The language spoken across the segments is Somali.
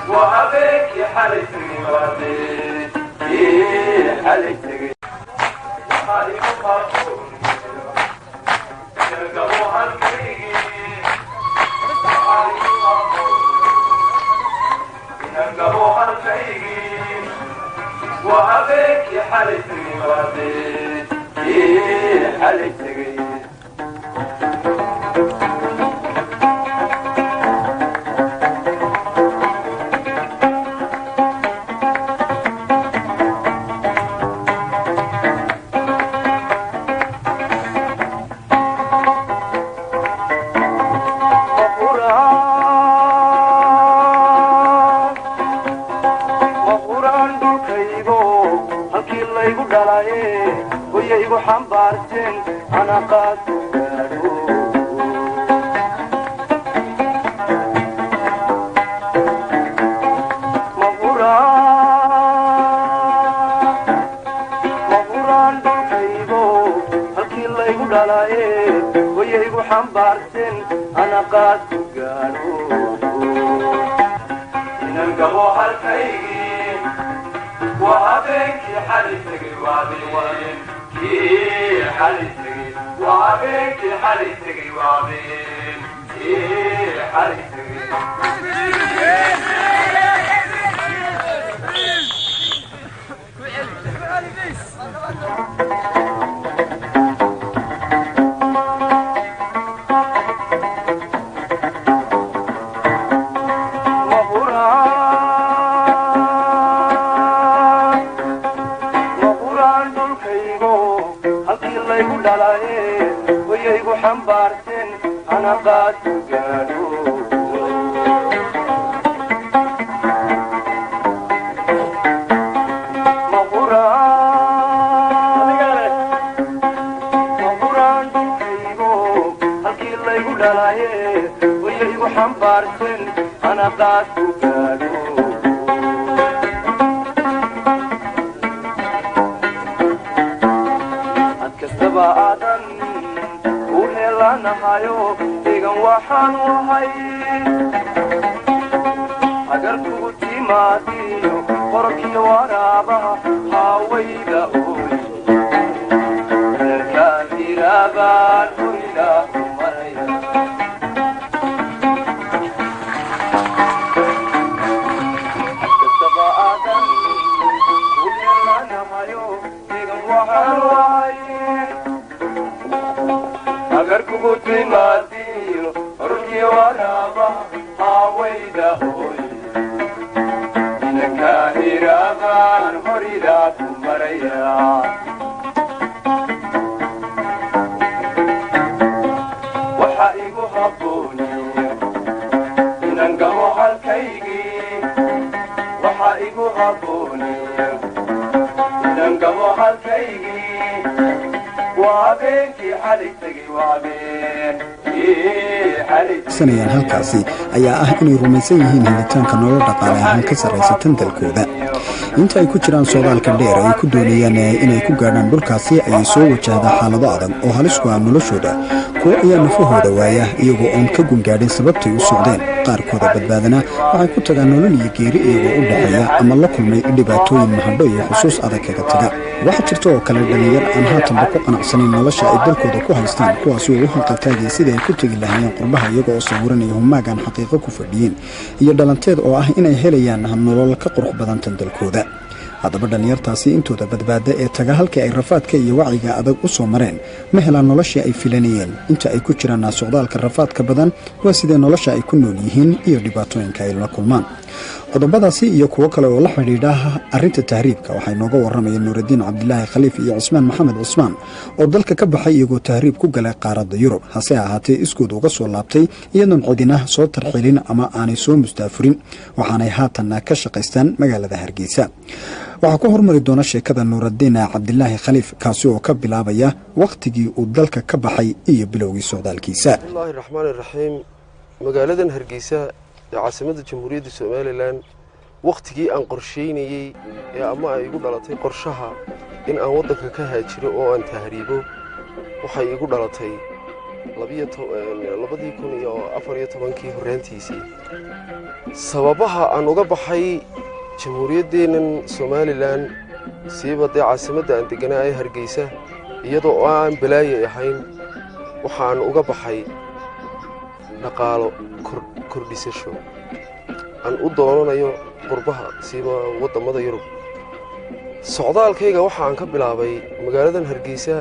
وهبك يا حالتني وهبك يا حالتني حالي مفرقون يرقبوا هالكريم حالي مفرقون يرقبوا هالكريم وهبك يا حالتني وهبك يا حالتني أنا قد مغوران بالكيبو هالكي الله يقول عليه ويهيبو حنبارتين أنا قد قالوا نلقبو هالكيب وهبك حالتك وابين كي حالتك وابين كي حالتك وابين كي حالتك حنبارتين أنا قد قالوا مغوران بالكيبو هالكي الله يقول عليه ويهيبو حنبارتين أنا قد قالوا أتكسب آدم نهايو ديغان waxaan wahay agar kugu timaadiyo qorkiyo waraaba hawayda ooy ka dirabaan ila maraya sabaadan ulana nahaayo deegan waxaan wahay agar kugu timaadiyo qorkiyo waraaba hawayda ooy ka dirabaan ila maraya sanayaan halkaasi ayaa ah inay rumaysan yihiin helitaanka nolol dhaqaale ahaan ka sarraysatan dalkooda inta ay ku jiraan socdaalka dheer ay ku doonayaan inay ku gaadhaan dhulkaasi ayay soo wajahdaa xaalado adag oo halis ku ah noloshooda kuwo ayaa nafahooda waaya iyagoo oon ka gungaadhin sababtay u socdeen qaarkooda badbaadana waxay ku tagaan nolol iyo geeri iyagoo u dhexeeya ama la kulmay dhibaatooyin mahadho iyo xusuus adag kaga taga waxaa jirta oo kale dhalinyar aan haatanba ku qanacsanayn nolosha ay dalkooda ku haystaan kuwaasi oo u hanqaltaagaya sida ay ku tegi lahaayeen qurbaha iyaga oo sawiranaya humaagaan xaqiiqo ku fadhiyeen iyo dhalanteed oo ah inay helayaan nolol ka qurux badan tan dalkooda haddaba dhalinyartaasi intooda badbaada ee taga halkii ay rafaadka iyo wacyiga adag u soo mareen ma helaan noloshii ay filanayeen inta ay ku jiraan socdaalka rafaadka badan waa sidee nolosha ay ku nool yihiin iyo dhibaatooyinka ay la kulmaan qodobadaasi iyo kuwo kale oo la xidhiidha arrinta tahriibka waxay nooga warramayeen nuurudiin cabdilaahi khaliif iyo cismaan maxamed cismaan oo dalka ka baxay iyagoo tahriib ku galay qaaradda yurub hase ahaatee iskood uga soo laabtay iyadoon cidina soo tarxilin ama aanay soo mustaafurin waxaanay haatan ka shaqaystaan magaalada hargeysa waxaa ku hormari doona sheekada nuurudiin cabdilaahi khaliif kaasi oo ka bilaabaya wakhtigii uu dalka ka baxay iyo bilowgii socdaalkiisa bismillaahi raxmaani raxiim magaaladan hargeysa ee caasimadda jamhuuriyadda somalilan wakhtigii aan qorsheynayey ee ama ay igu dhalatay qorshaha in aan waddanka ka haajiro oo aan tahriibo waxay igu dhalatay kii horraantiisii sababaha aan uga baxay jamhuuriyaddeennan somalilan siiba dee caasimadda aan degganaa ee hargeysa iyadoo oo aan balaayay ahayn waxaan uga baxay dhaqaalo kordhisasho aan u doonanayo qurbaha siiba waddammada yurub socdaalkayga waxa aan ka bilaabay magaaladan hargeysa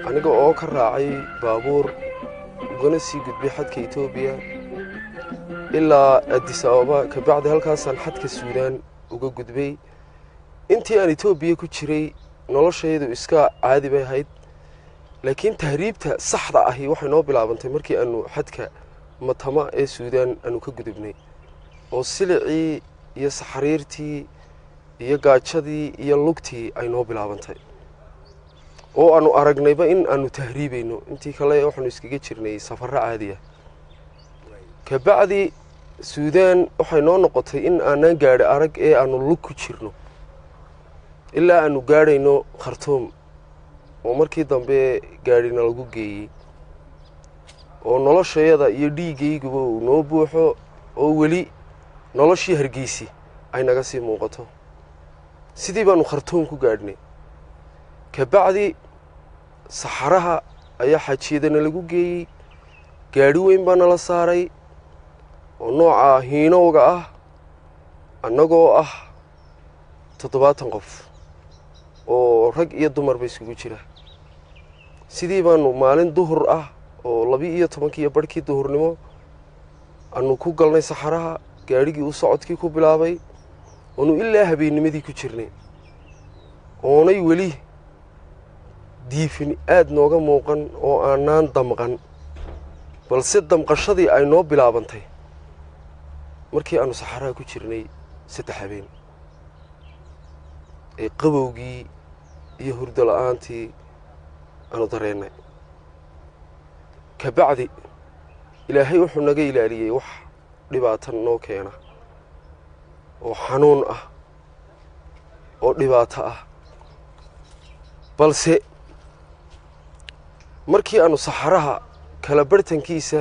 aniga oo ka raacay baabuur ugana sii gudbay xadka etoobiya ilaa addis ababa kabacdi halkaasaan xadka suudaan uga gudbay intii aan etoobiya ku jiray noloshaydu iska caadi bay ahayd laakiin tahriibta saxda ahi waxay noo bilaabantay markii aanu xadka matama ee suudaan aanu ka gudubnay oo silicii iyo saxariirtii iyo gaajadii iyo lugtii ay noo bilaabantay oo aanu aragnayba in aanu tahriibayno intii kale waxaanu iskaga jirnay safarro caadi ah kabacdi suudaan waxay noo noqotay in aanaan gaadhi arag ee aanu lug ku jirno ilaa aanu gaadhayno khartuum oo markii dambe gaadhina lagu geeyey oo noloshayada iyo dhiiggayguba uu noo buuxo oo weli noloshii hargeysi ay naga sii muuqato sidii baanu khartuum ku gaadhnay kabacdi saxaraha ayaa xajiyadana lagu geeyey gaadhi weyn baa nala saaray oo nooca hiinowga ah annagoo ah 70 qof oo rag iyo dumarba isugu jira sidii baanu maalin duhur ah oo 12 barhkii duhurnimo aanu ku galnay saxaraha gaadhigii u socodkii ku bilaabay oonu ilaa habeennimadii ku jirnay oonay weli diifin aad nooga muuqan oo aanaan damqan balse damqashadii ay noo bilaabantay markii aanu saxaraha ku jirnay 3 habeen ee qabowgii iyo hurdo la'aantii aanu dareennay kabacdi ilaahay wuxuu naga ilaaliyey wax dhibaato noo keena oo xanuun ah oo dhibaato ah balse markii aanu saxaraha kala bartankiisa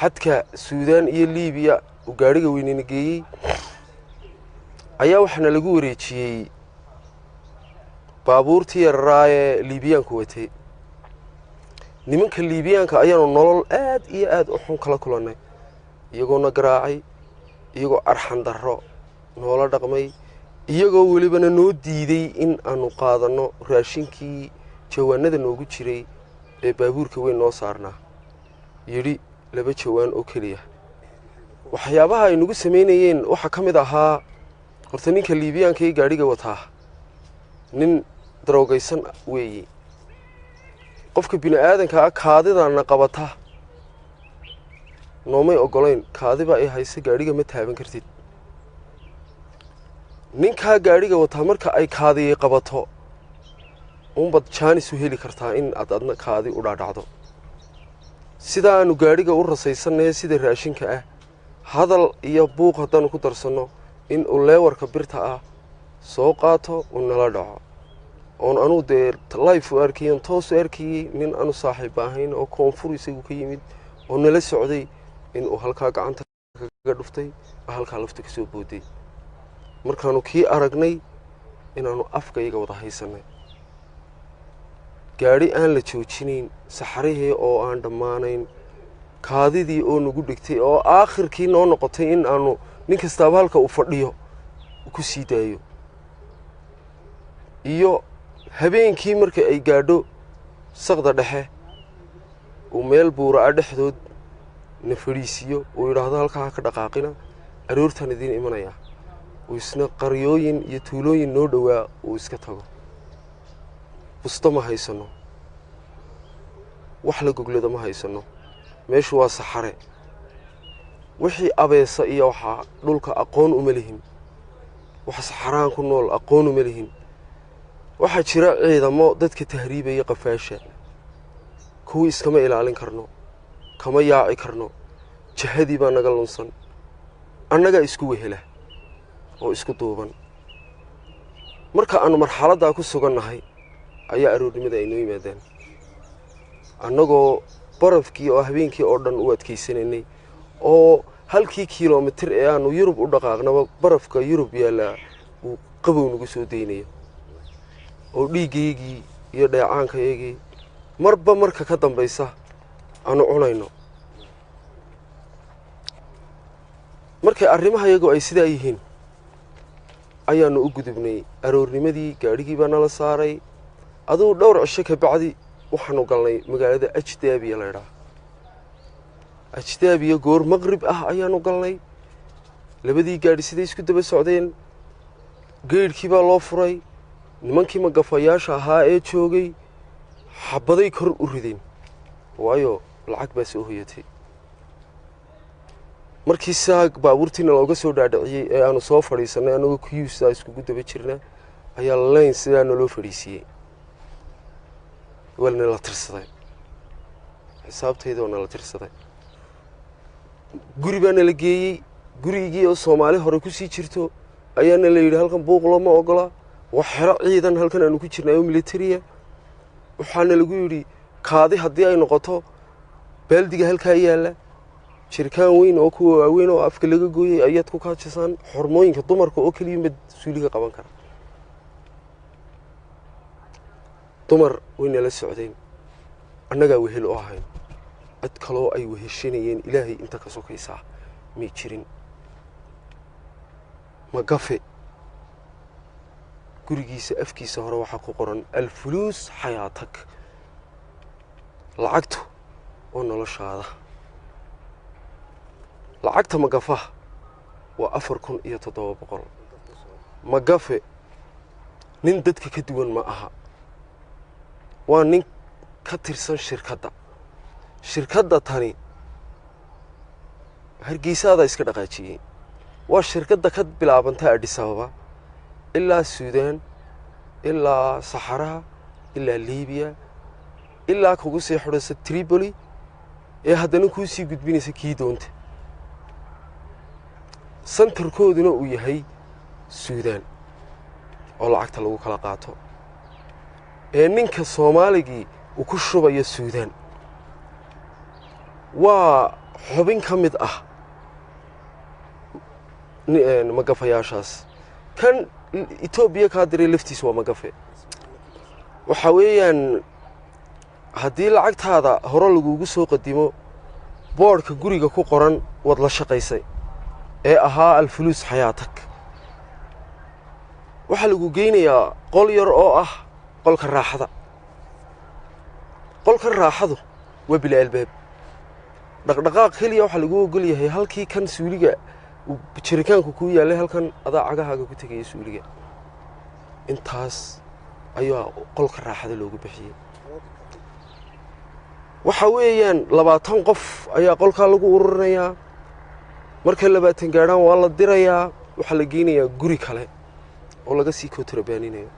xadka suudaan iyo liibiya uu gaadhiga weynina geeyey ayaa waxaana lagu wareejiyey baabuurtii yararaa ee liibiyaanku watay nimanka liibiyaanka ayaanu nolol aad iyo aad u xun kala kulannay iyagoona garaacay iyagoo arxan darro noola dhaqmay iyagoo welibana noo diiday in aanu qaadanno raashinkii jawaanada noogu jiray ee baabuurka weyn noo saarnaa yidhi 2 jawaan oo keliya waxyaabaha ay nagu samaynayeen waxaa ka mid ahaa horta ninka liibiyaanka ee gaadhiga wataa nin daroogaysan weeye qofka bini'aadanka ah kaadidana qabata noomay ogolayn kaadiba ay haysa gaadhiga ma taaban kartid ninkaa gaadhiga wataa marka ay kaadiyay qabato unbad jaanis u heli kartaa in aad adna kaadi u dhaadhacdo sidaa aanu gaadhiga u rasaysannaye sida raashinka ah hadal iyo buuq haddaanu ku darsanno in uu leewarka birta ah soo qaato uu nala dhaco oon anuu dee life u arkayen toos u arkayey nin aanu saaxiib ahayn oo koonfur isagu ka yimid oo nala socday inuu halkaa gacanta kaga dhuftay halkaa lafta ka soo booday markaanu kii aragnay inaanu afkayga wada haysannay gaadhi aan la joojinayn saxarihii oo aan dhammaanayn kaadidii oo nagu dhigtay oo aakhirkii noo noqotay in aanu nin kastaaba halka uu fadhiyo ku sii daayo iyo habeenkii marka ay gaadho saqda dhexe uu meel buura dhexdood na fadhiisiyo uu yidhaahdo halkaa ka dhaqaaqina aroortaan idiin imanaya uu isna qaryooyin iyo tuulooyin noo dhowaa uu iska tago busto ma haysanno wax la goglado ma haysanno meeshu waa saxare wixii abeesa iyo waxaa dhulka aqoon uma lihin waxa saxaraan ku nool aqoon uma lihin waxaa jira ciidamo dadka tahriibaya qafaasha kuwii iskama ilaalin karno kama yaaci karno jahadii baa naga lunsan annaga isku wehela oo isku duuban marka aanu marxaladdaa ku sugannahay ayaa aroornimada ay noo yimaadeen annagoo barafkii oo habeenkii oo dhan u adkaysanaynay oo halkii kiiloomitir ee aanu Yurub u dhaqaaqnaba barafka Yurub yaala uu qabow nagu soo deynayo oo dhiigaygii iyo dheecaankaygii marba marka ka dambaysa aanu cunayno markay arrimahayagu ay sidaa yihiin ayaanu u gudubnay aroornimadii gaadhigii baa nala saaray aduu dhowr cisho ka bacdi waxaanu galnay magaalada Ajdaabiya la yiraahdo Ajdaabiya goor maqrib ah ayaanu galnay labadii gaadhi siday isku daba socdeen geedkii baa loo furay nimankii magafayaasha ahaa ee joogay xabaday kor u rideen waayo lacag baa soo hoyatay markii saag baabuurtiina looga soo dhaadhiciyay ee aanu soo fadhiisanay anagu kuyuusta isku daba jirna ayaa leen sidaa naloo fadhiisiyay walna la tirsaday xisaabteedoo nala tirsaday guri baana la geeyey gurigii oo Soomaali hore ku sii jirto ayaana la yiri halkan buuq lama ogola wax xiro ciidan halkan aanu ku jirnaa oo militariya waxaana lagu yiri kaadi hadii ay noqoto baaldiga halka yaala shirkaan weyn oo kuwa waaweyn oo afka laga gooyay ayaad ku kaajisaan hormooyinka dumarka oo kaliya mid suuliga qaban kara dumar wayna la socdeen annaga wehel oo ahayn cid kaloo ay weheshanayeen ilaahay inta ka sokaysa ma jirin magafe gurigiisa afkiisa hore waxa ku qoran alfuluus xayaatak lacagtu oo noloshaada lacagta magafaha waa 4700 magafe nin dadka ka duwan ma aha waa nin ka tirsan shirkadda tani hargeysaada iska dhaqaajiyay waa shirkadda ka bilaabanta Addis Ababa ilaa Suudaan ilaa Sahara ilaa Liibiya ilaa kugu sii xidhaysa Tripoli ee haddana ku sii gudbinaysa kii doonta santarkooduna uu yahay Suudaan oo lacagta lagu kala qaato ee ninka Soomaaligi uu ku shubayo Suudaan waa xubin ka mid ah magafayaashaas kan Itoobiya ka diray laftiis waa magafe waxa weeyaan haddii lacagtaada hore lagugu soo qadimo boorka guriga ku qoran wad la shaqaysay ee ahaa alfuluus xayaatak waxa lagu geynayaa qol yar oo ah qolka raaxadu waa bila albaab dhaqdhaqaaq kaliya waxa lagu ogol yahay halkii kan suuliga jirkaanku ku yaalay halkan adaa cagahaaga ku tagay suuliga intaas ayaa qolka raaxada loogu bixiyay waxa weeyaan 20 qof ayaa qolka lagu ururinayaa marka 20 gaadhaan waa la dirayaa waxa la geynayaa guri kale oo laga sii kontrabaaninayo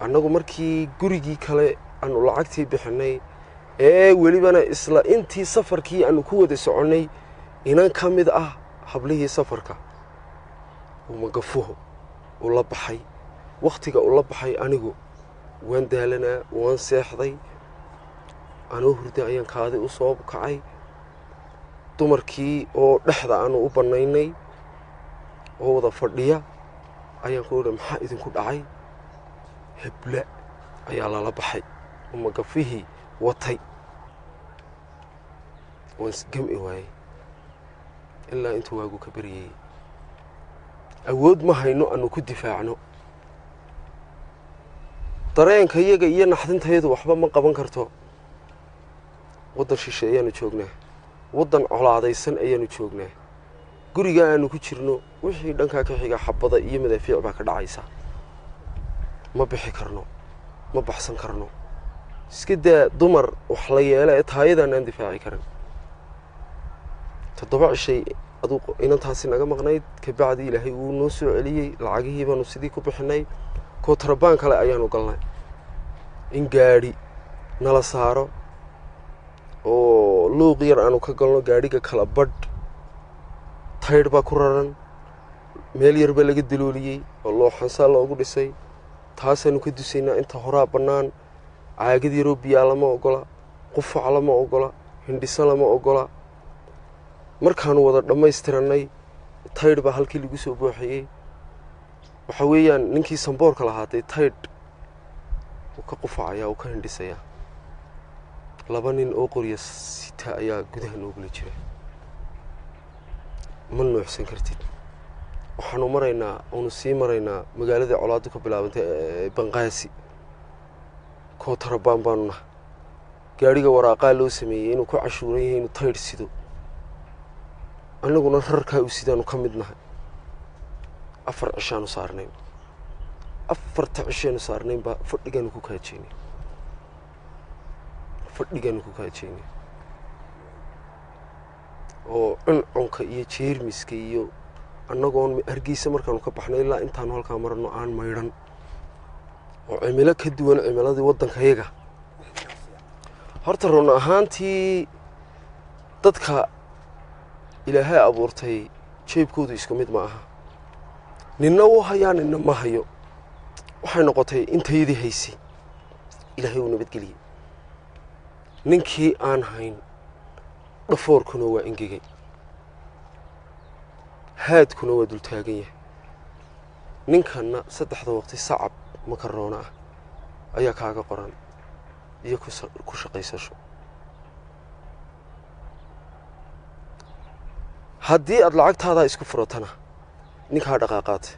annagu markii gurigii kale aanu lacagtii bixinay ee welibana isla intii safarkii aanu ku wada soconay inan ka mid ah hablihii safarka uu magafuhu uu la baxay waqtiga uu la baxay anigu waan daalanaa waan seexday anoo hurday ayaan kaadi u soo kacay dumarkii oo dhaxda aanu u banaynay oo wada fadhiya ayaan ku oran maxaa idinku dhacay hebla ayaa la baxay magafihi watay وانسجم إيواي إلا أنتوا واجو كبري أود ما هينو أنو كدفاعنو طريقاً كيجا إيانا حدنت هيدو وحبا ما قبان كرتو ودن شيشة إيانو تشوقناه ودن على عديسان إيانو تشوقناه قريقا أنو كتشرنو وحي دانكا كحيقا حبضا إيا مدافيع باكا دعايسا ما بحي كرنو ما بحسن كرنو سكدا دمر وحليا لا إتهايدا أن دفاعي كرن تطبع الشيء أدوق إن تحسن أجا مغنيت كبعد إلهي ونوسع عليه العجيه بنوسدي كبحناي كوتربان كلا أيانو قلنا إن جاري نلا سارو أو لو غير أنو كقولنا جاري كلا برد تاير باكوران مليار بلغ الدلولي الله حنسال الله أقول تحسن كدوسينا أنت هرا بنان عاقد يروبي على ما أقوله qufac lama ogola hindhiso lama ogola markaanu wada dhammaystiranay taydh baa halkii lagu soo buuxiyey waxa weeyaan ninkii samboorka lahaatay taydh uu ka qufacaya uu ka hindhisaya laba nin oo qorya sita ayaa gudaha noogula jira ma nuuxsan kartid waxaanu maraynaa oonu sii maraynaa magaaladii colaadu ka bilaabantay banqaasi kootarabaan baanu nahay gaadhiga waraaqaa loo sameeyey inuu ku cashuuran yahay inuu taydh sido annaguna rarkaa u sidaanu ka mid nahay 4 cishaanu saarnayn 4 cishaanu saarnayn baa fadhigaanu ku kaajeynay oo cunka iyo jeermiska iyo annagoon Hargeysa markaanu ka baxnay ilaa intaanu halkaa marno aan maydhan oo cimilo ka duwan cimiladii waddankayaga horta run ahaantii dadka ilaahay abuurtay jeebkoodu isku mid ma aha ninna uu hayaa ninna ma hayo waxay noqotay intayadii haysay ilaahay uu nabadgeliyey ninkii aan hayn dhafoorkuna waa ingegay haadkuna waa dul taagan yahay ninkanna 3 waqti sacab makaroona ah ayaa kaaga qoran iyo ku shaqaysasho haddii aad lacagtaada isku furatana ninkaa dhaqaaqaatay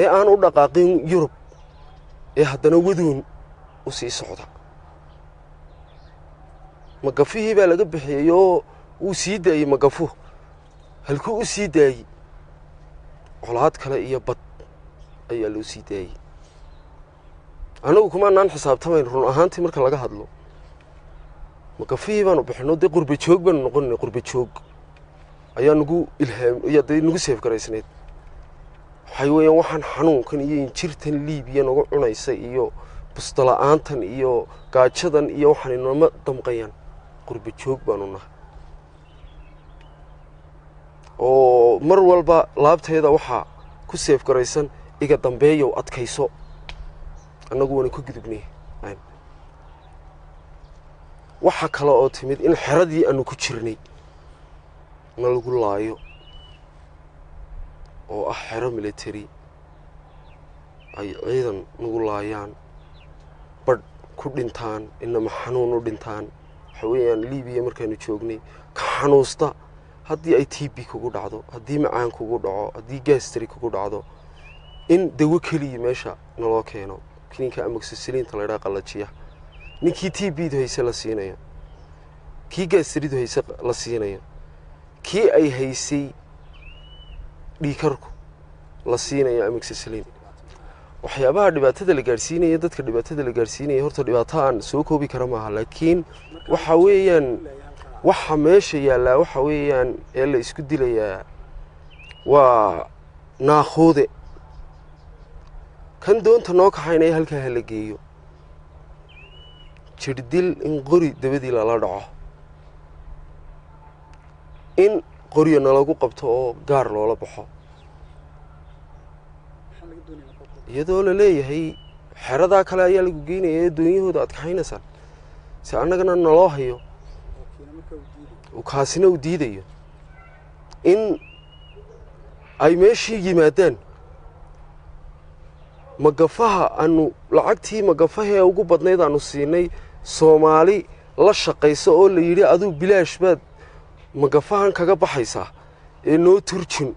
ee aan u dhaqaaqin Yurub ee haddana waduun u sii socda magafihii baa laga bixiyay oo uu sii daayay magafu halkuu u sii daayay colaad kale iyo bad ayaa loo sii daayay anagu kuma naan xisaabtamayn run ahaantii marka laga hadlo magafihii baanu bixino dee qurba joog baanu noqonay qurba joog ayaa nagu ilhaam iyo dee nagu seef garaysneed waxay weeyaan waxaan xanuunkan iyo injirtan Liibiya nagu cunaysa iyo bustalaantan iyo gaajadan iyo waxaan inama damqayaan qurba joog baanu nahay oo mar walba laabteeda waxa ku seef garaysan iga dambeeyo adkayso annagu waan ku gudubnay waxa kale oo timid in xeradii aanu ku jirnay na lagu laayo oo ah xero military ay ciidan nagu laayaan bad ku dhintaan inama xanuun u dhintaan waxa weeyaan Liibiya markaanu joognay ka xanuusta haddii ay TB kugu dhacdo haddii macaan kugu dhaco haddii gastric kugu dhacdo in dawo kaliya meesha naloo keeno kiniinka amoxicillin-ta la yiraahdo qalajiya ninkii TB haysa la siinayo kii gastric haysa la siinayo kii ay haysay dhiikarku la siinayo amoxicillin waxyaabaha dhibaatada la gaarsiinaya dadka dhibaatada la gaarsiinaya horta dhibaato aan soo koobi kara maaha laakiin waxa weeyaan waxa meesha yaala waxa weeyaan ee la isku dilayaa waa naaqoode kan doonta noo kaxaynaya halkaa la geeyo jirdil in qori dabadii la dhaco in qoriyana lagu qabto oo gaar loola baxo iyadoo la leeyahay xerada kale ayaa lagu geynaya doonyahooda aad kaxaynaysan si annagana naloo hayo kaasina u diidayo in ay meeshii yimaadaan magafaha aanu lacagtii magafaha ugu badnayd aanu siinay Soomaali la shaqayso oo la yiri aduu bilaash baad magafahan kaga baxaysaa ee noo turjin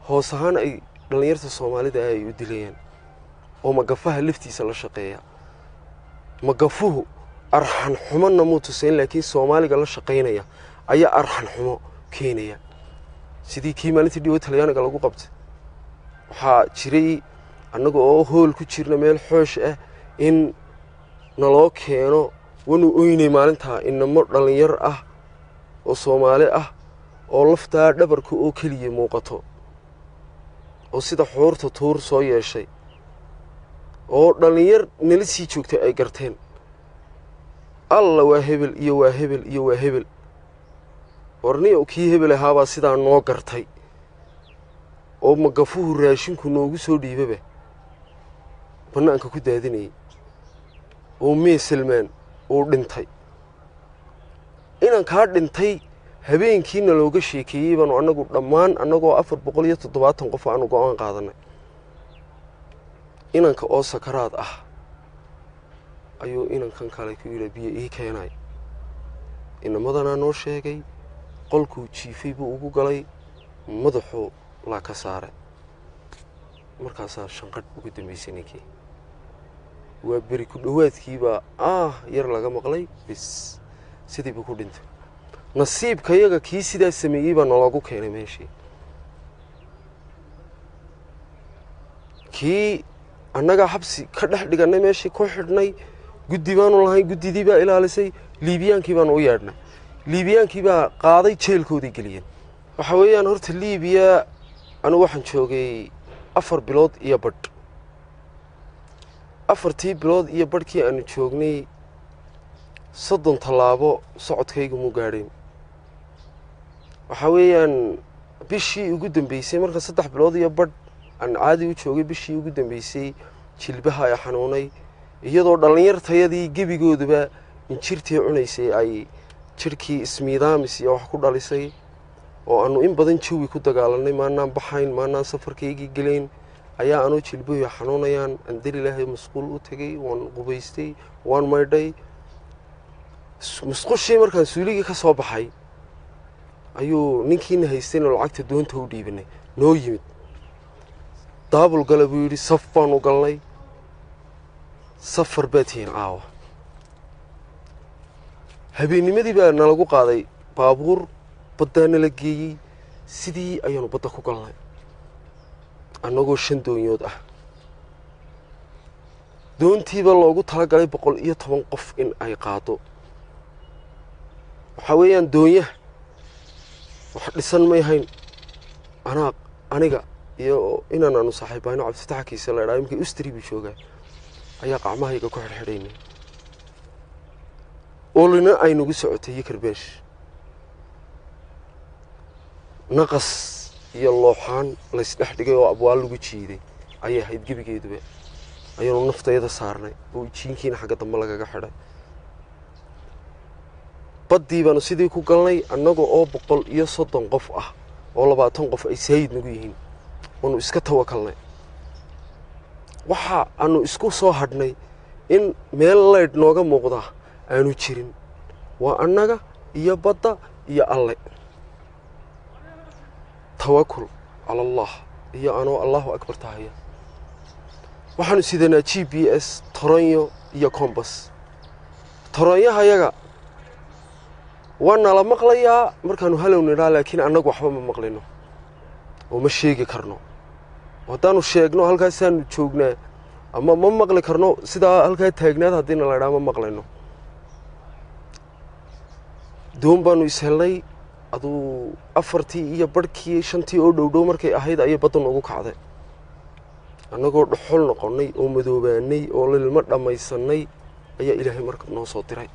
hoos ahaan ay dhalinyarta Soomaalida ay u dilayaan oo magafaha laftiisa la shaqeeya magafuhu arxan xumo namuutuseen laakiin Soomaaliga la shaqeynaya ayaa arxan xumo keenaya sidii kii maalintii dhibo Talyaaniga lagu qabtay waxa jiray annaga oo hool ku jirna meel xoosh ah in naloo keeno wanu oynay maalinta inamo dhalinyar ah oo Soomaali ah oo laftaa dhabarka oo kaliya muuqato oo sida xoorta tuur soo yeeshay oo dhalinyar nala sii joogtay ay garteen alla waa hebel iyo waa hebel iyo waa hebel warniyo kii hebel ahaaba sida noo gartay oo magafuhu raashinku noogu soo dhiibaba banaanka ku daadinay oo mee Salmaan uu dhintay inankaa dhintay habeenkiina looga sheekeeyey baanu annagu dhammaan annagoo 470 qof aanu go'aan qaadanay inanka oo sakaraad ah ayuu inankan kale ku yiri biyo ii keenay inamadana noo sheegay qolku jiifay buu ugu galay madaxu la ka saaray markaas shanqadh ugu dambeysay ninkii waa bari ku dhawaadkiiba yar laga maqlay bis sidii buu ku dhintay nasiibkayaga kii sidaa sameeyay baa nalagu keenay meeshii kii annaga xabsi ka dhex dhiganay meeshii ku xidhnay guddi baanu lahayn guddidii baa ilaalisay liibiyaankii baanu u yeedhnay liibiyaankii baa qaaday jeelkoodii geliyeen waxa weeyaan horta liibiya anigu waxaan joogay 4 bilood iyo badh 4 bilood iyo badhkii aanu joognay 30 talaabo socodkaygu mu gaadhin waxa weeyaan bishii ugu dambeysay marka 3 bilood iyo badh aan caadi u joogay bishii ugu dambeysay jilbaha ay xanuunay iyadoo dhalinyartayadii gebigooduba injirtii cunaysay ay jirkii ismiidaamis iyo wax ku dhalisay oo aanu in badan jawi ku dagaalanay maanaan baxayn maanaan safarkaygii gelayn ayaa aanu jilbuhu xanuunayaan andar ilaahay masquul u tagay waan qubaystay waan maydhay masquushii markaan suuligii ka soo baxay ayuu ninkiina haystayna lacagta doonta u dhiibanay noo yimid daabul gala buu yidhi saf baan u galnay safar baatiin caawa habeennimadii baa nalagu qaaday baabuur baddaana la geeyey sidii ayaanu badda ku galnay annagoo 5 doonyood ah doontiiba loogu talagalay 110 qof in ay qaado waxa weeyaan doonyaha wax dhisan may hayn aniga iyo inaanu saaxiibayno Cabdifatax Kiise la yiraahdo imkii Ustri bi jooga ayaa qacmahayga ku xirxidhaynay oo lina ay nagu socotay karbeesh naqas iyo looxaan la isdhex dhigay oo abwaal lagu jiiday ayay hayd gebigeeduba ayuu naftayda saarnay oo jiinkiina xagga dambe lagaga xidhay badii baanu sidii ku galnay annagoo oo 130 qof ah oo 20 qof ay saayid nagu yihiin oo iska tawakalnay waxa aanu isku soo hadhnay in meel leed nooga muuqda aanu jirin waa annaga iyo badda iyo alle tawakkul ala Allah iyo anoo Allahu akbar tahay waxaanu sidanaa GPS Toronyo iyo Compass Toronyahayaga wana la maqlayaa markaanu halownaa laakiin annagu waxba ma maqlino oo ma sheegi karno wadaanu sheegno halkaas aanu joognaa ama ma maqli karno sida halka taagnaad hadii la yiraahdo ma maqlino doon baanu ishelay aduu 4 iyo badhkii 5 oo dhowdhow markay ahayd ay badan ugu kacday annagoo dhuxul noqonay oo madoobaanay oo lilma dhamaysanay ayaa Ilaahay markab noo soo diray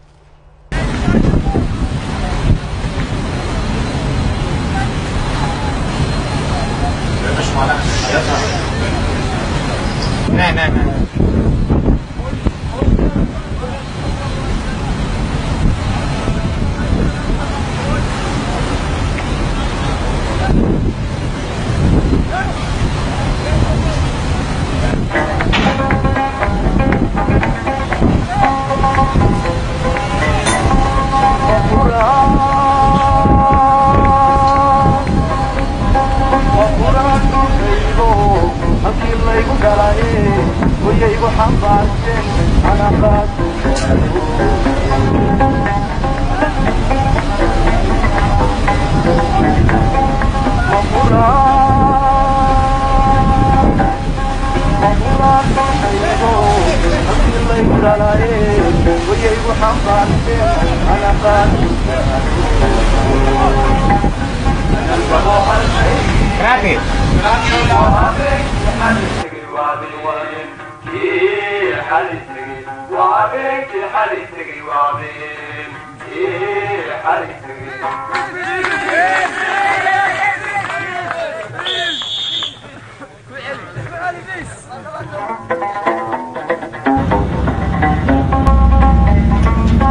No.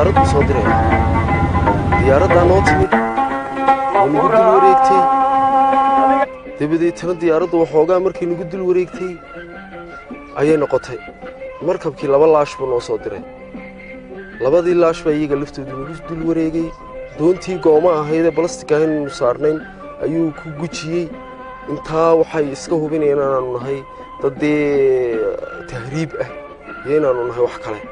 diyaarad buu soo diray diyaaraddaa noo timid oo nagu dul wareegtay dabadeetana diyaaraddu waxoogaa markii nagu dul wareegtay ayay noqotay markabkii 2 laash buu noo soo diray 2dii laash baa iyaga laftoodu nagu dul wareegay doontii gooma ahayd ee balastik ahayn saarnayn ayuu ku gujiyey intaa waxay iska hubinayaan inaanu nahay dad tahriib ah iyo inaanu nahay wax kale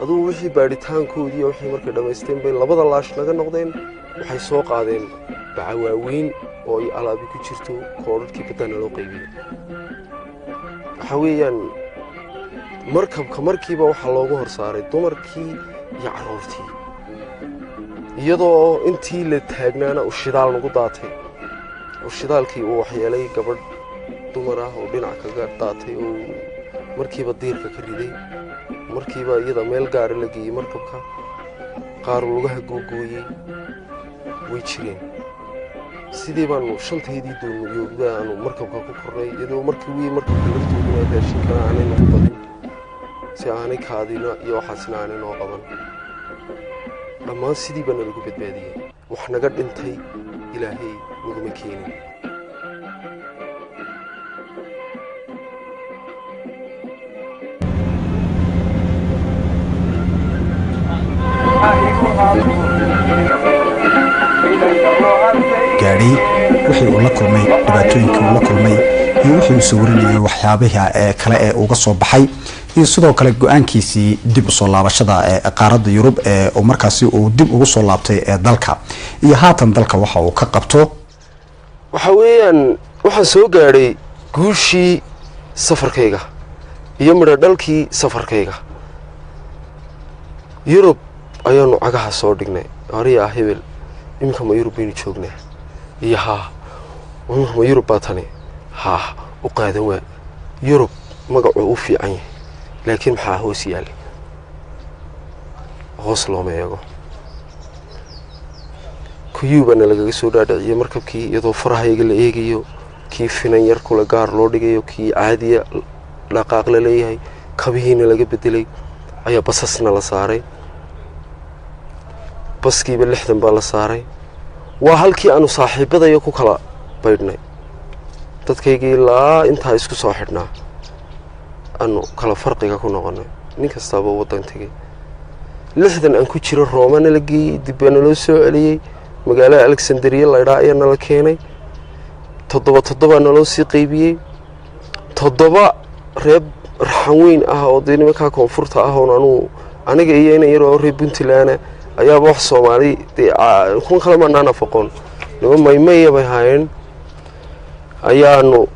aduu wixii baadhitaankoodii wixii markay dhamaysteen bay 2 laash naga noqdeen waxay soo qaadeen bacawaaweyn oo ay alaabi ku jirto koodhkii badana loo qaybiyay waxa weeyaan markabka markiiba waxa loogu horsaaray dumarkii iyo carruurtii iyadoo intii la taagnaana u shidaal nagu daatay oo shidaalkii uu waxyeelay gabadh dumar ah oo dhinac kaga daatay oo markiiba diirka ka riday markiiba iyada meel gaar la geeyay markabka qaar lugaha googooyay way jireen sidii baanu shanteedii dooniyay aanu markabka ku kornay iyadoo markii markabka laftooduna raashinka aanay nagu badin si aanay kaadina iyo waxaasna aanay noo qaban dhammaan sidii baan lagu badbaadiyay wax naga dhintay ilaahay naguma keenin gaadhay wixii uu la kulmay dhibaatooyinkii uu la kulmay iyo wixii uu sawiranayo waxyaabaha kale ee uga soo baxay iyo sidoo kale go'aankiisii dib u soo laabashada qaaradda Yurub oo markaasi uu dib ugu soo laabtay dalka iyo haatan dalka waxa uu ka qabto waxa weeyaan waxaan soo gaadhay guushii safarkayga iyo midho dhalkii safarkayga Yurub ayaanu cagaha soo dhignay horiya hebel imka ma Yurub baynu joognaa iyo ha Yurub baatane ha u qaadan waa Yurub magacu u fiican yahay laakiin maxaa hoos yaal hoos loo meego kuyuubana laga soo dhaadhiciyay markabkii iyadoo farahayga la eegayo kii finan yar kula gaar loo dhigayo kii caadiya dhaqaaq la leeyahay kabihiina laga bedelay ayaa basasna la saaray baskiiba 60 baa la saaray waa halkii aanu saaxiibadayo ku kala baydhnay dadkaygii ilaa intaa isku soo xidhnaa aanu kala farqiga ku noqonay nin kastaba wadan tagay 60 aan ku jiro Roomana la geeyay dibna loo soo celiyay magaalada Alexandria la yiraahdo la keenay 7 loo sii qaybiyay 7 reeb raxweyn ah oo nimanka koonfurta ah oo aniga iyo inay yar oo reeb Puntland ayaa wax Soomaali kun kala ma nafaqoon laba maymay bay haayeen ayaanu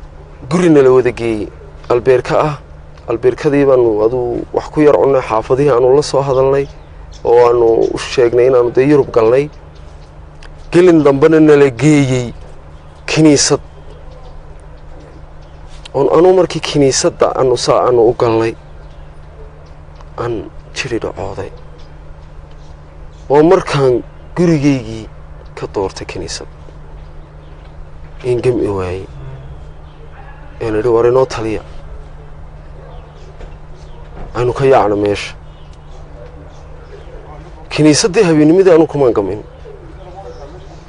gurina la wada geeyay albeerka ah albeerkadii baanu aduu wax ku yar cunay xaafadii aanu la soo hadalnay oo aanu u sheegnay inaanu Yurub galnay gelin dambana la geeyay kiniisad anu markii kiniisadda aanu u galnay aan jiri dhacooday oo markaan gurigeygii ka doortay kiniisad in gami waayay inay warino taliya aanu ka yaacno meesha kiniisadii habeenimada aanu kuma gamin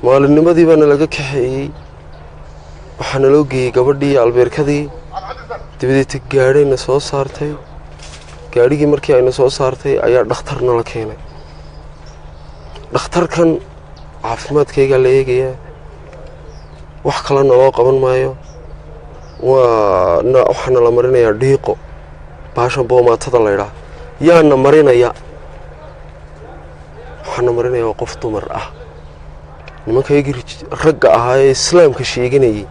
maalinnimadii bana laga kaxeeyay waxaana loo geeyay gabadhii albeerkadii dibadii gaadhayna soo saartay gaadhigii markii ayna soo saartay ayaa dhakhtarna la keenay dhakhtarkan caafimaadkayga la eegayaa wax kale naloo qaban maayo waxaana la marinayaa dhiiqo baashan boomaatada la yidhaah yaana marinaya waxaana marinaya qof dumar ah nimankaygii ragga ahaa ee islaamka sheeganayay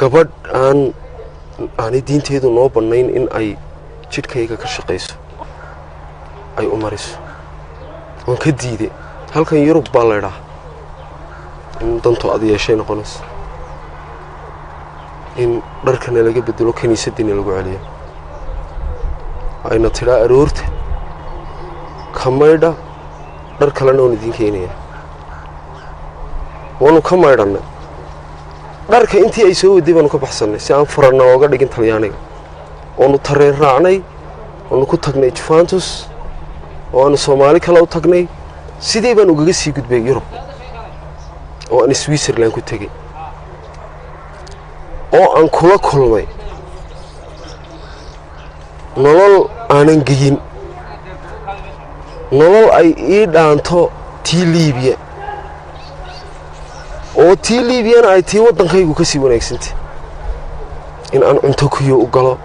gabadh aanay diinteedu noo bannayn in ay jidhkayga ka shaqayso ay u mariso waan ka diiday halkan Yurub baa la yidhaah in danto ad yeeshay noqonayso in dharkana laga bedelo kaniisadina lagu celiyo ayna tiraa aroorta kamaydha dhar kalena oo idin keenaya waanu ka maydhanay dharka intii ay soo waday baanu ka baxsanay si aan farana ooga dhigin Talyaaniga oonu tareen raacnay oonu ku tagnay Juventus oo aanu Soomaali kale u tagnay sidii baan ugaga sii gudbay Yurub oo aan Switzerland ku tagay oo aan kula kulmay nolol aanan geyin nolol ay ii dhaanto tii Liibiya oo tii Liibiyana ay tii waddankaygu ka sii wanaagsantay in aan cunto kuyo u galo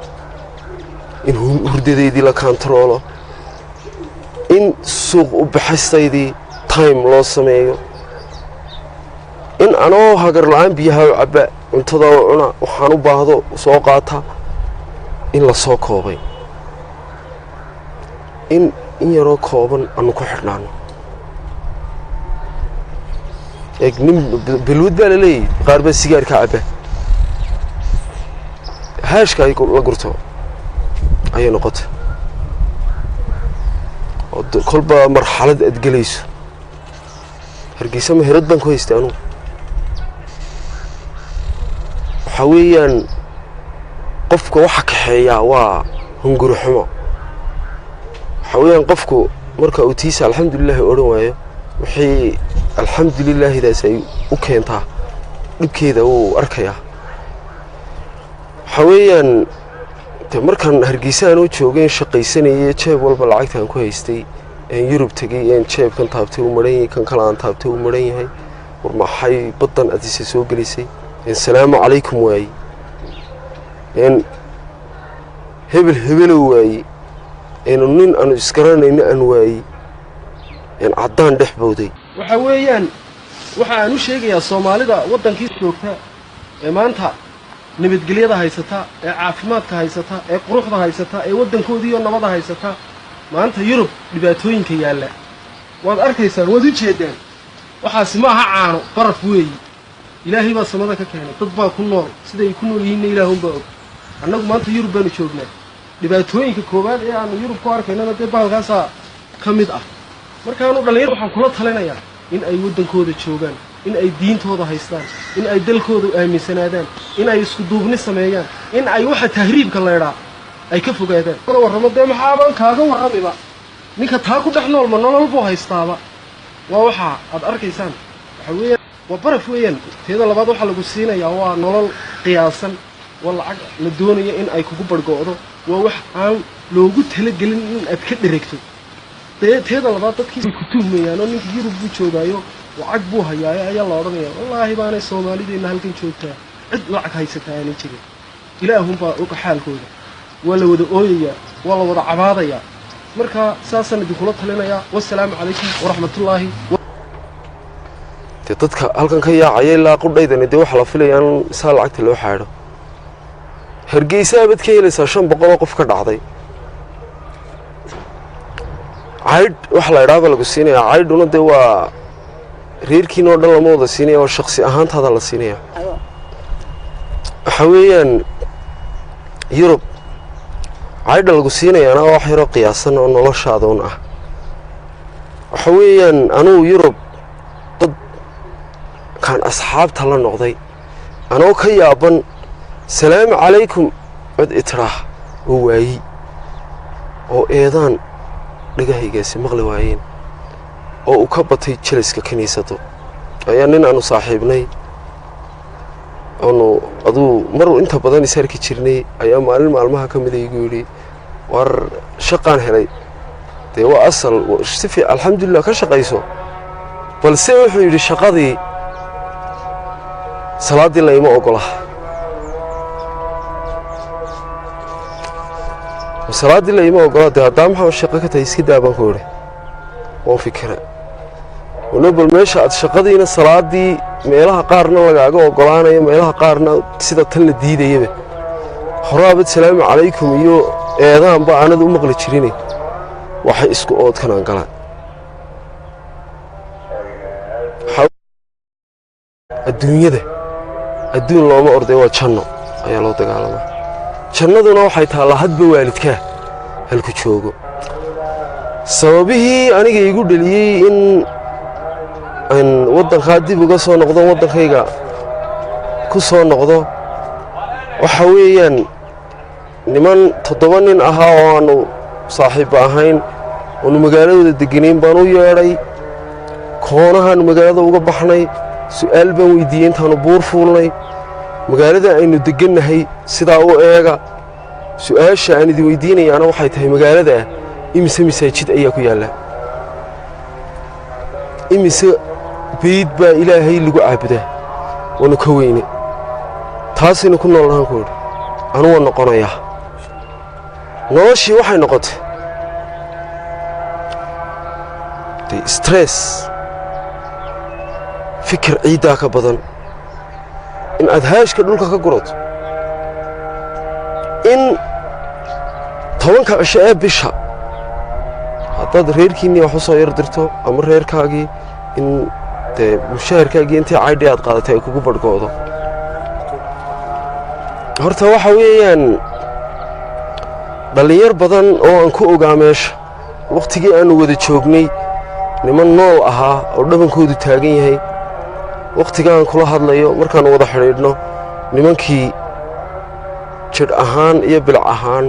in hurdadeedii la kantaroolo in suuq u baxastaydii time loo sameeyo in anoo hagar la'aan biyaha u cabba cuntada oo cuna waxaan u baahdo soo qaata in la soo koobay in yaroo kooban aanu ku xidhnaano nin balwad baa laleeyahay qaar baa sigaarka cabba haashka ay la gurto ayay noqotay oo kolba marxalad aad gelayso Hargeysa meherad baan ku haystay anugu waxa weeyaan qofka waxa kaxeeyaa waa hunguri xumo waxa weeyaan qofku marka uu tiisa alxamdulillaah oran waayo wixii alxamdulillaahdaas ay u keentaa dhibkeeda uu arkayaa waxa weeyaan markaan Hargeysa aan u joogay shaqaysanayay jeeb walba lacagtaan ku haystay aan Yurub tagay aan jeebkan taabtay u maran yahay kan kale aan taabtay u maran yahay war maxay badan adisa soo galisay assalaamu calaykum waay in hebel waay in nin aan iskaranayna aan waay in cadaan dhexbowday waxa weeyaan waxa aan u sheegayaa Soomaalida waddankii joogta ee maanta nabadgelyada haysata ee caafimaadka haysata ee quruxda haysata ee waddankoodii iyo nabada haysata maanta Yurub dhibaatooyinka yaala waad arkaysaan wad u jeedaan waxaas ma aha caano baraf weey ilaahay baa samada ka keenay dad baa ku nool sida ay ku nool yihiin Ilaahay baa og annagu maanta Yurub baan joognaa dhibaatooyinka koobaad ee aan Yurub ku arkaynana dee baalkaas ka mid ah markaanu dhalinyaro waxaan kula talinayaa in ay waddankooda joogaan in ay diintooda haystaan in ay dalkooda aaminsanaadaan in ay isku duubni sameeyaan in ay waxa tahriibka leeraa ay ka fogaadaan wala warramo dee maxaaban kaaga warramiba ninka taa ku dhex nool ma nolol buu haystaaba waa waxa aad arkaysaan waxa weeyaan waa baraf weeyaan teeda labaad waxa lagu siinayaa waa nolol qiyaasan waa lacag la doonayo in ay kugu bargo'do waa wax aan loogu talagelin in aad ka dheregto teeda labaad dadkii ku tuumayaan oo ninka Yurub buu joogaayo lacag buu hayaa ayaa la oranayaa wallaahi baanay Soomaalideena halkan joogtaa cid lacag haysata aan jirin Ilaahay baa og xaalkooda wala wada ooyaya wala wada cabaadaya marka saasan idin kula talinayaa wassalaamu calaykum waraxmatullaahi dadka halkan ka yaacay ilaa qudhaydana dee waxa la filayaan isaa lacagta loo xaadho Hargeysa bad ka helaysaa 500 qof ka dhacday عيد وحلا يرابا لقصيني عيد ونده و ريركي نور دل موضة سينية والشخصي أهانت هذا السينية حويا يوروب عيد لقصيني أنا واحد قياسا إنه لا شادون حويا أنا يوروب ضد كان أصحاب تلا نقضي أنا كيابا سلام عليكم بد إتراح وواي أو إيضان dhagahaygaasi maqli waayeen oo uu ka batay jiliska kaniisado ayaa nin aanu saaxiibnay oo aduu mar inta badan isarki jirnay ayaa maalmaha ka mid igu yiri war shaqaan helay dee waa asal sifi alxamdulillah ka shaqayso balse wuxuu yiri shaqadii salaadii la ima ogola salaadii la ima ogola haddaan maxaa shaqo ka tahay iska daabaan ku yiri oo fikra ونبل ماشى أتشقدينا صلادي ميلها قارنا لقاقو وقلانا ميلها قارنا سيدا تل الديدة يبه حرابة سلام عليكم يو إيضان با أنا ذو مغلي تشريني وحي إسكو أود كان أنقلان الدنيا ده الدنيا لو ما أرضي واتشنو أيا لو تقالما شنو ذو نوحي تالا هد بوالدك هلكو تشوغو سببه أنا يقول لي إن ودن خادي بقصة نقضة ودن خيجا كسر نقضة وحويا نمان تطمئن أهوانو saaxiib ahayn oonu magaalada deganayn baan u yeedhay koonahaanu magaalada uga baxnay su'aal baan weydiiyey intaanu buur fuulnay magaalada aynu degannahay sidaa u eega su'aasha aan idin weydiinayaana waxay tahay magaalada imise masaajid ayaa ku yaalla imise beyd baa ilaahay lagu caabudaa waanu ka weyne taasaynu ku noolnahaan ku idhi anu waa noqonayaa noloshii waxay noqotay stress fikir ciiddaa ka badan in aad haashka dhulka ka gurato in 10 cisho ee bisha haddaad reerkiinnii wax u soo yar dirto ama reerkaagii in dee mushaharkaagii intii caydhi aad qaadatay ay kugu badhgoodo horta waxa weeyaan dhallinyar badan oo aan ku ogaa meesha wakhtigii aannu wada joognay niman nool ahaa oo dhabankoodu taagan yahay wakhtiga aan kula hadlayo markaannu wada xidhiidhno nimankii jidh ahaan iyo bilic ahaan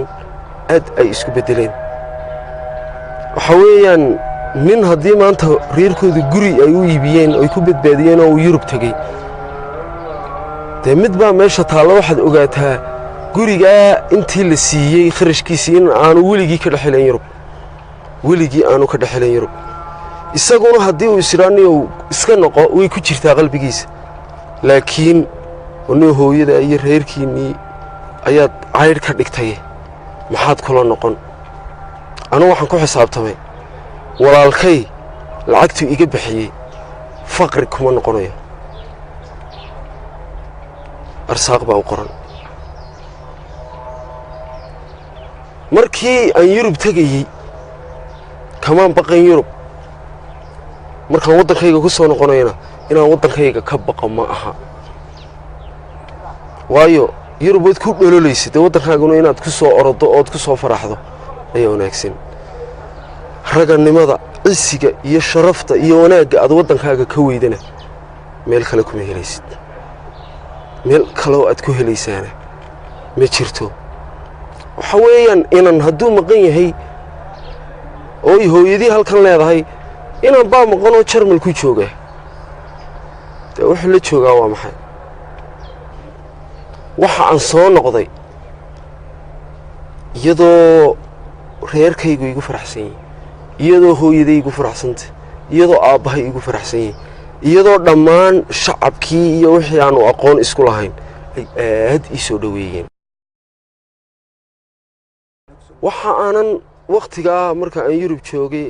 aad ay isku beddeleen waxa weeyaan nin haddii maanta reerkooda guri ay u iibiyeen oy ku badbaadiyeen oo uu yurub tegey dee mid baa meesha taalla waxaad ogaataa gurigaa intii la siiyey kharashkiisii in aanu weligii ka dhexelayn yurub weligii aanu ka dhexelayn yurub isaguna haddii uu isiraaniyow iska noqo way ku jirtaa qalbigiisa laakiin anii hooyada iyo reerkiinnii ayaad caydh ka dhigtay maxaad kula noqon anugu waxaan ku xisaabtamay walaalkay lacagtuu iga bixiyey faqri kuma noqonayo arsaaq baa u qoran markii aan yurub tegayey kamaan baqan yurub markaan waddankayga ku soo noqonayna inaan waddankayga ka baqo ma aha waayo yurub waad ku dhololaysa dee waddankaaguna inaad ku soo orodo ood ku soo faraxdo ayaa wanaagsan ragannimada cisiga iyo sharafta iyo wanaagga aad waddankaaga ka weydana meel kale kuma helaysid meel kaloo aad ku helaysaana ma jirto waxa weeyaan inan hadduu maqan yahay ooy hooyadii halkan leedahay inaan baa maqanoo jarmal ku jooga dee wuxuu la joogaa waa maxay waxa aan soo noqday iyadoo reerkaygu igu faraxsan yahay iyadoo hooyaday igu faraxsantay iyadoo aabbahay igu faraxsan yahay iyadoo dhammaan shacabkii iyo wixii aanu aqoon isku lahayn ay aad ii soo dhoweeyeen waxa aanan wakhtigaa marka aan yurub joogay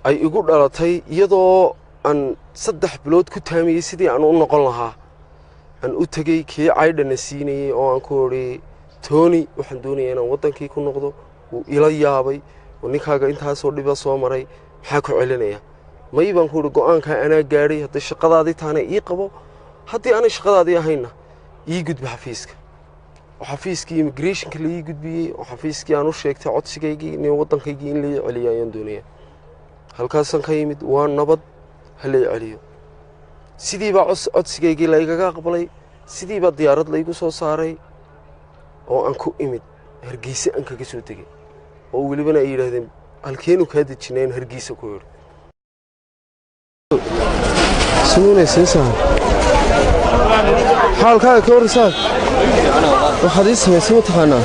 ay igu dhalatay iyadoo aan 3 bilood ku taamiyey sidii aan u noqon lahaa aan u tegey kii caydhana siinayey oo aan ku odhi tooni waxaan doonayaa inaan waddankii ku noqdo wuu ila yaabay oo ninkaaga intaasoo dhiba soo maray maxaa ku celinaya may baan ku idhi go'aankaa anaa gaadhay hadday shaqadaadii taana ii qabo haddii aanay shaqadaadii ahayna ii gudba xafiiska oo xafiiskii immigrationka la ii gudbiyey oo xafiiskii aan u sheegtay codsigaygii in waddankaygii in la ii celiyo ayaan doonayaa halkaasaan ka yimid waa nabad ha la ii celiyo sidii baa codsigaygii laygaga aqbalay sidii baa diyaarad laygu soo saaray oo aan ku imid hargeysa aan kaga soo tegey oo welibana ay yidhaahdeen halkeenu kaa dejineen hargeysa ku yidhi sunuunaysiisaan xaalkaaga ka warrisaad waxaad ii samaysay mataqaanaa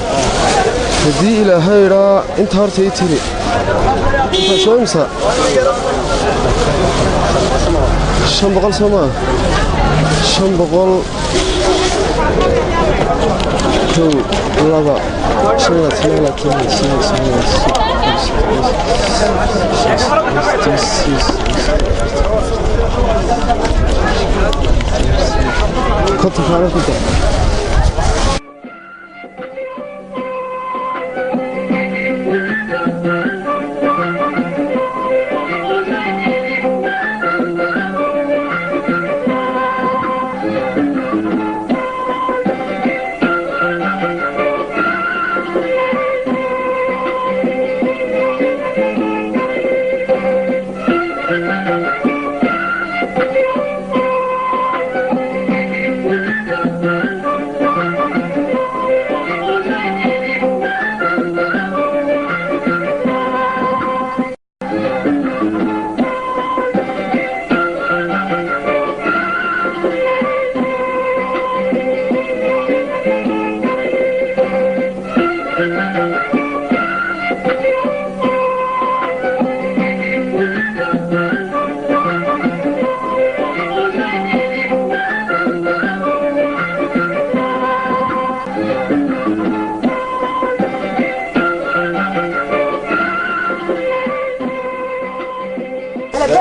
haddii ilaahay idhaa inta horta ii tiri waxaa soo imsaa 500 soo maa 500 kow laba shanad laalatan konton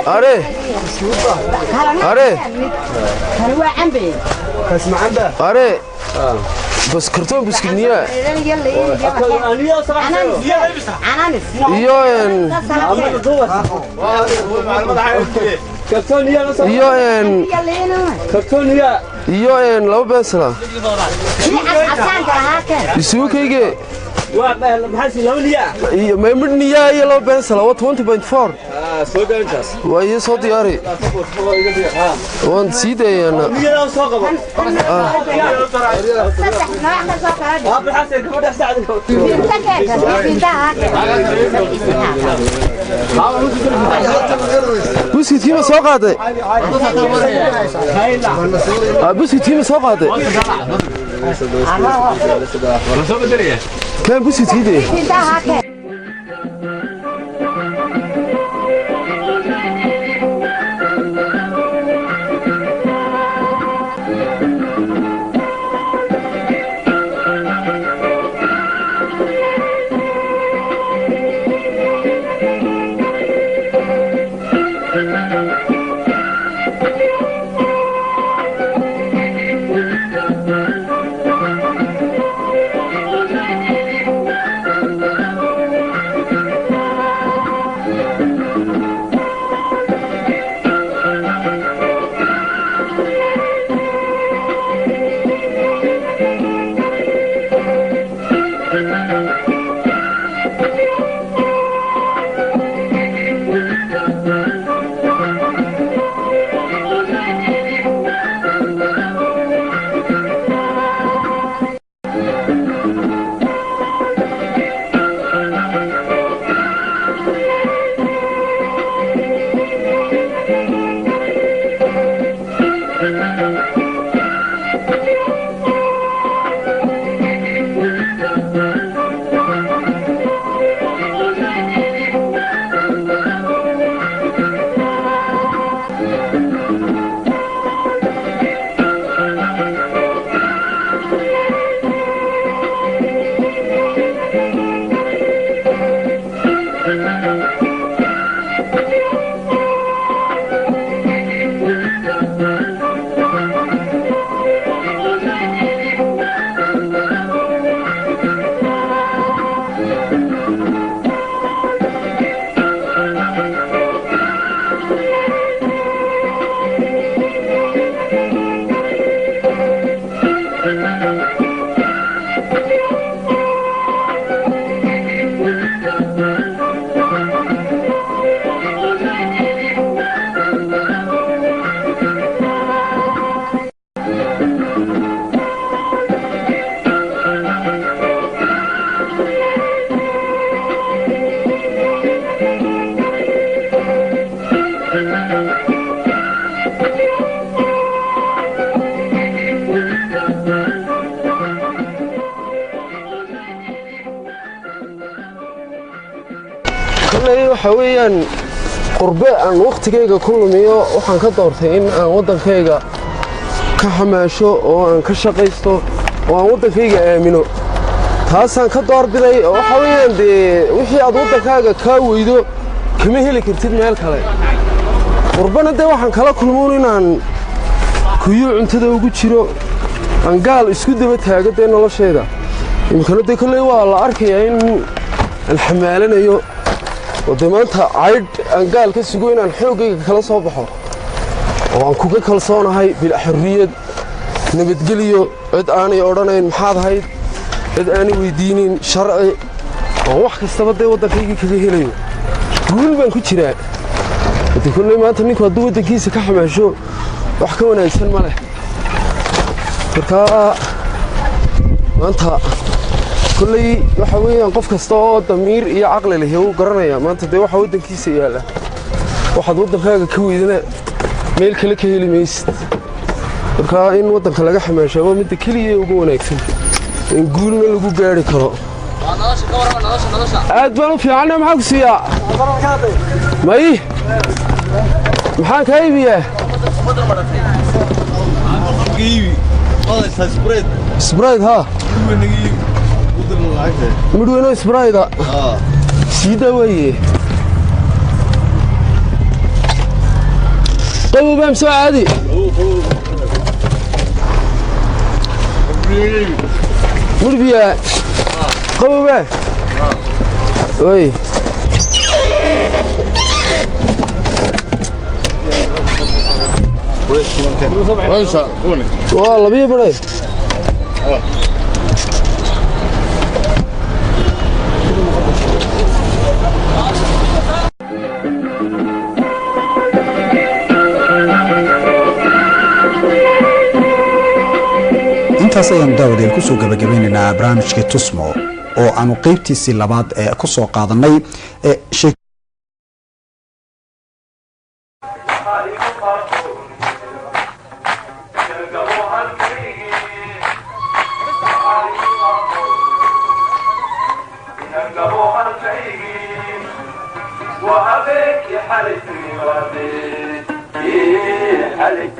are are بس كرتون بسكنية يوين لو بسلا يسوق يجي ما يمرني يا لو بسلا و 20.4 وهي صوت ياري وان سيدي انا بوسي تيما سو قاده بوسي تيما سو قاده كان بوسي تيدي حويان قرباء عن وقتكيغا كلميو waxaan ka doortay in aan wadankayga ka xamaasho oo aan ka shaqeysto oo aan wadankayga aamino taasaan ka doorbiday oo xawiyaan wixii aad wadankaaga ka weydo kama heli kartid meel kale qurbana waxaan kala kulmoon inaan kuyu cuntada ugu jiro aan gaal isku daba taagay nolosheeda imkana kale waa la arkayaa in alxamaalanayo ودمانتا عيد أنقال كسجون عن حوجي كلا صباحه وعن كوكا كلا صانع هاي بالحرية نبتقليو عد أنا أورانا محاض هاي عد أنا ويدينين شرعي وواحد استبدأ وده فيك كذي هليو كل من كتير وتكون لي ما تنيك ودوه تكيس كحمة شو وحكونا إنسان ماله فركا مانتا كلي وحوي قف كستا ضمير iyo aqli leh uu garanaya maanta de waxa wadankiisa yaala waxaad wadankaaga ka weydana meel kale ka heli maysid marka in wadanka laga xamaasho mid kaliya ugu wanaagsan in guulna lagu gaari karo aad baan u fiicanna maxaa ku siiyaa may maxaa ka iibiyaa سبرايد ها مدوينو سبرايد سيدا ويه طيب بام سوا عادي مدويا قوي بام وي والله بيه بري intaas ayaan daawadeel ku soo gabagabeynaynaa barnaamijkii tusmo oo aanu qaybtiisii labaad ee ku soo qaadanay حالي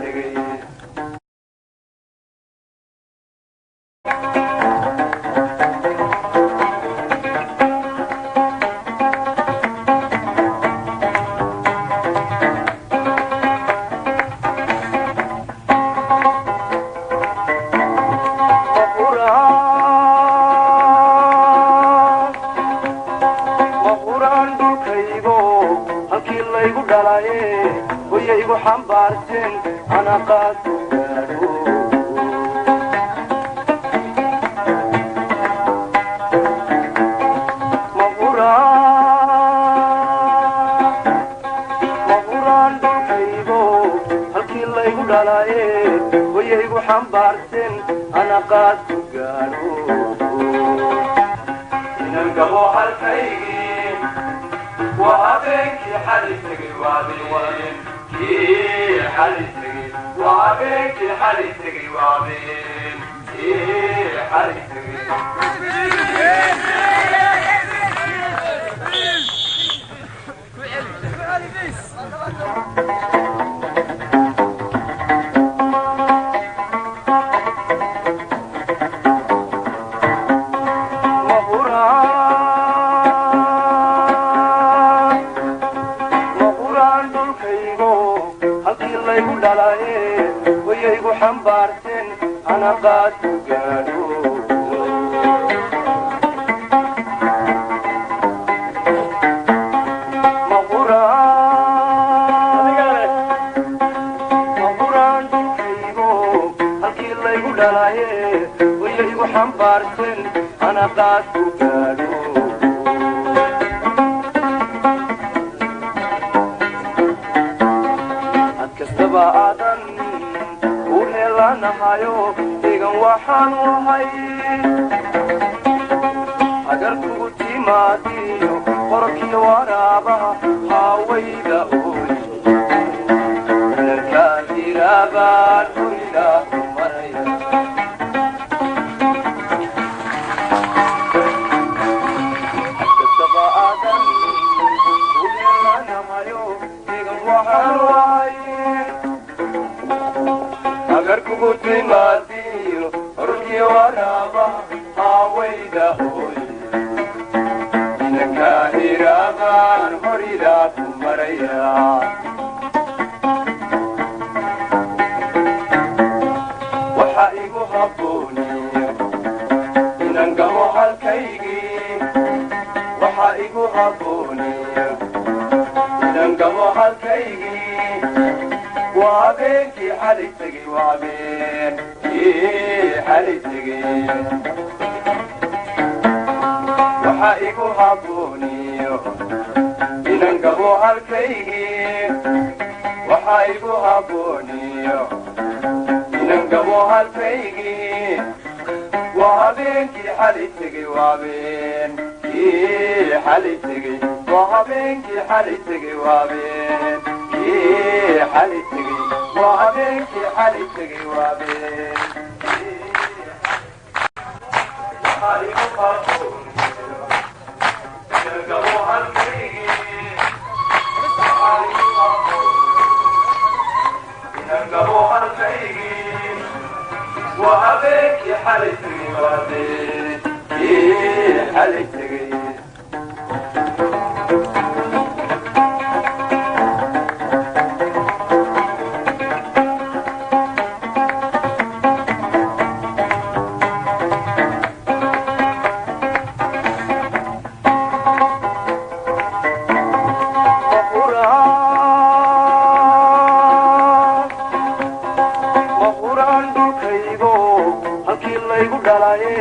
dhalaye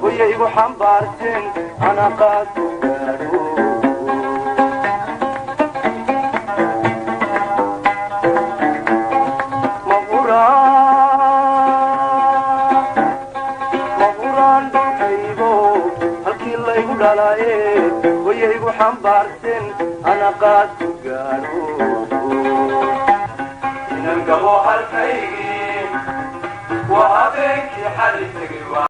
hoyaygu xambaarteen ana qaad ku gaadho mahuraan dhulkaygo halkii laygu dhalaye hoyaygu xambaarteen ana qaad ku gaadho inangabo halkaygii waa habeenkii xalay tegay